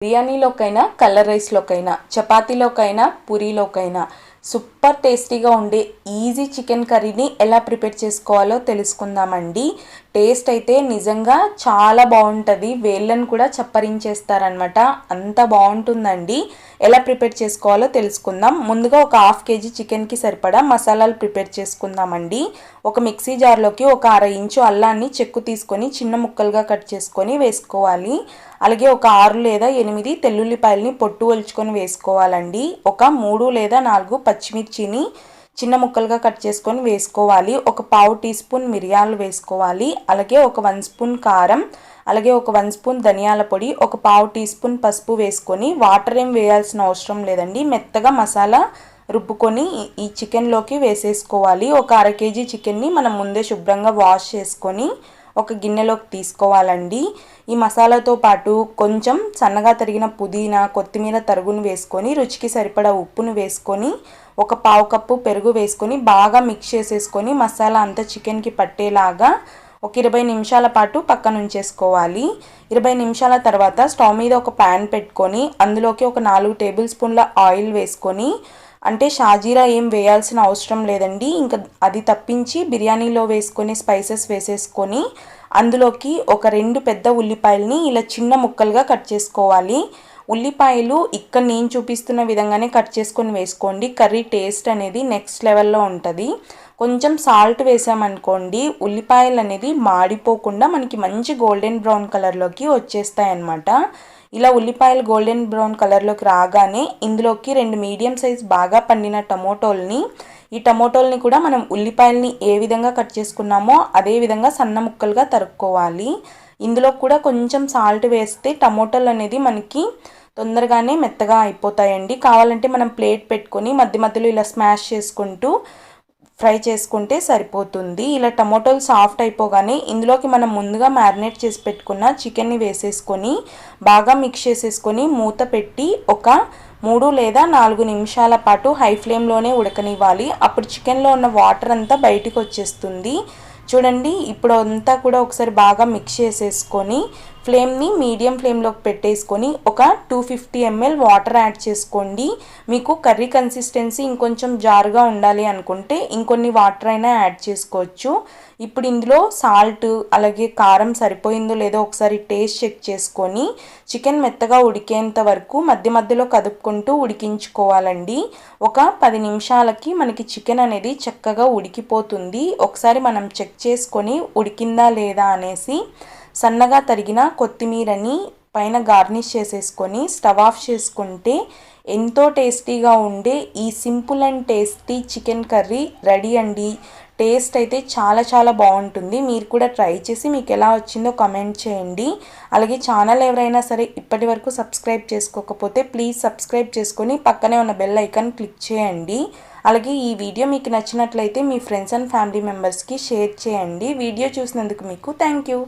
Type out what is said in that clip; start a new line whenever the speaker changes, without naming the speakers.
బిర్యానీలోకైనా colour రైస్లోకైనా చపాతీలోకైనా పూరీలోకైనా super టేస్టీగా ఉండే easy chicken కర్రీని ఎలా ప్రిపేర్ చేసుకోవాలో తెలుసుకుందామండి. టేస్ట్ అయితే నిజంగా చాలా బాగుంటుంది, వేళ్ళను కూడా చప్పరించేస్తారనమాట, అంత బాగుంటుందండి. ఎలా ప్రిపేర్ చేసుకోవాలో తెలుసుకుందాం. ముందుగా ఒక 1/2 kg చికెన్కి సరిపడా మసాలాలు ప్రిపేర్ చేసుకుందామండి. ఒక మిక్సీ జార్లోకి ఒక 1/2 ఇంచు అల్లాన్ని చెక్కు తీసుకొని చిన్న ముక్కలుగా కట్ చేసుకొని వేసుకోవాలి. అలాగే ఒక 6 లేదా 8 తెల్లుల్లిపాయలని పొట్టు ఒలుచుకొని వేసుకోవాలండి. ఒక 3 లేదా 4 పచ్చిమిర్చిని చిన్న ముక్కలుగా కట్ చేసుకొని వేసుకోవాలి. ఒక 1/2 టీ స్పూన్ మిరియాలు వేసుకోవాలి. అలాగే ఒక 1 స్పూన్ కారం, అలాగే ఒక 1 స్పూన్ ధనియాల పొడి, ఒక 1/2 టీ స్పూన్ పసుపు వేసుకొని వాటర్ ఏం వేయాల్సిన అవసరం లేదండి. మెత్తగా మసాలా రుబ్బుకొని ఈ చికెన్లోకి వేసేసుకోవాలి. ఒక 1/2 kg చికెన్ని మనం ముందే శుభ్రంగా వాష్ చేసుకొని ఒక గిన్నెలోకి తీసుకోవాలండి. ఈ మసాలాతో పాటు కొంచెం సన్నగా తరిగిన పుదీనా, కొత్తిమీర తరుగును వేసుకొని రుచికి సరిపడా ఉప్పును వేసుకొని ఒక 1/2 కప్పు పెరుగు వేసుకొని బాగా మిక్స్ చేసేసుకొని మసాలా అంతా చికెన్కి పట్టేలాగా ఒక 20 నిమిషాల పాటు పక్కన ఉంచేసుకోవాలి. 20 నిమిషాల తర్వాత స్టవ్ మీద ఒక ప్యాన్ పెట్టుకొని అందులోకి ఒక 4 టేబుల్ స్పూన్ల ఆయిల్ వేసుకొని, అంటే షాజీరా ఏం వేయాల్సిన అవసరం లేదండి, ఇంకా అది తప్పించి బిర్యానీలో వేసుకొని స్పైసెస్ వేసేసుకొని అందులోకి ఒక 2 పెద్ద ఉల్లిపాయలని ఇలా చిన్న ముక్కలుగా కట్ చేసుకోవాలి. ఉల్లిపాయలు ఇక్కడ నేను చూపిస్తున్న విధంగానే కట్ చేసుకొని వేసుకోండి. కర్రీ టేస్ట్ అనేది నెక్స్ట్ లెవెల్లో ఉంటుంది. కొంచెం సాల్ట్ వేసామనుకోండి, ఉల్లిపాయలు అనేది మాడిపోకుండా మనకి మంచి గోల్డెన్ బ్రౌన్ కలర్లోకి వచ్చేస్తాయి అన్నమాట. ఇలా ఉల్లిపాయలు గోల్డెన్ బ్రౌన్ కలర్లోకి రాగానే ఇందులోకి 2 మీడియం సైజ్ బాగా పండిన టమోటోల్ని, ఈ టమోటోల్ని కూడా మనం ఉల్లిపాయల్ని ఏ విధంగా కట్ చేసుకున్నామో అదే విధంగా సన్న ముక్కలుగా తరుక్కోవాలి. ఇందులో కూడా కొంచెం సాల్ట్ వేస్తే టమోటాలు అనేది మనకి తొందరగానే మెత్తగా అయిపోతాయండి. కావాలంటే మనం ప్లేట్ పెట్టుకొని మధ్య మధ్యలో ఇలా స్మాష్ చేసుకుంటూ ఫ్రై చేసుకుంటే సరిపోతుంది. ఇలా టమోటాలు సాఫ్ట్ అయిపోగానే ఇందులోకి మనం ముందుగా మ్యారినేట్ చేసి పెట్టుకున్న చికెన్ని వేసేసుకొని బాగా మిక్స్ చేసేసుకొని మూత పెట్టి ఒక 3 లేదా 4 నిమిషాల పాటు హై ఫ్లేమ్లోనే ఉడకనివ్వాలి. అప్పుడు చికెన్లో ఉన్న వాటర్ అంతా బయటికి వచ్చేస్తుంది. చూడండి, ఇప్పుడు అంతా కూడా ఒకసారి బాగా మిక్స్ చేసేసుకొని ఫ్లేమ్ని మీడియం ఫ్లేమ్లోకి పెట్టేసుకొని ఒక 250 ml వాటర్ యాడ్ చేసుకోండి. మీకు కర్రీ కన్సిస్టెన్సీ ఇంకొంచెం జారుగా ఉండాలి అనుకుంటే ఇంకొన్ని వాటర్ అయినా యాడ్ చేసుకోవచ్చు. ఇప్పుడు ఇందులో సాల్ట్ అలాగే కారం సరిపోయిందో లేదో ఒకసారి టేస్ట్ చెక్ చేసుకొని చికెన్ మెత్తగా ఉడికేంత వరకు మధ్య మధ్యలో కదుపుకుంటూ ఉడికించుకోవాలండి. ఒక 10 నిమిషాలకి మనకి చికెన్ అనేది చక్కగా ఉడికిపోతుంది. ఒకసారి మనం చెక్ చేసుకొని ఉడికిందా లేదా అనేసి సన్నగా తరిగిన కొత్తిమీరని పైన గార్నిష్ చేసేసుకొని స్టవ్ ఆఫ్ చేసుకుంటే ఎంతో టేస్టీగా ఉండే ఈ simple and tasty chicken curry ready అండి. టేస్ట్ అయితే చాలా చాలా బాగుంటుంది. మీరు కూడా ట్రై చేసి మీకు ఎలా వచ్చిందో కామెంట్ చేయండి. అలాగే ఛానల్ ఎవరైనా సరే ఇప్పటి వరకు సబ్స్క్రైబ్ చేసుకోకపోతే ప్లీజ్ సబ్స్క్రైబ్ చేసుకొని పక్కనే ఉన్న బెల్ ఐకాన్ క్లిక్ చేయండి. అలాగే ఈ వీడియో మీకు నచ్చినట్లయితే మీ ఫ్రెండ్స్ అండ్ ఫ్యామిలీ మెంబర్స్కి షేర్ చేయండి. వీడియో చూసినందుకు మీకు థ్యాంక్ యూ.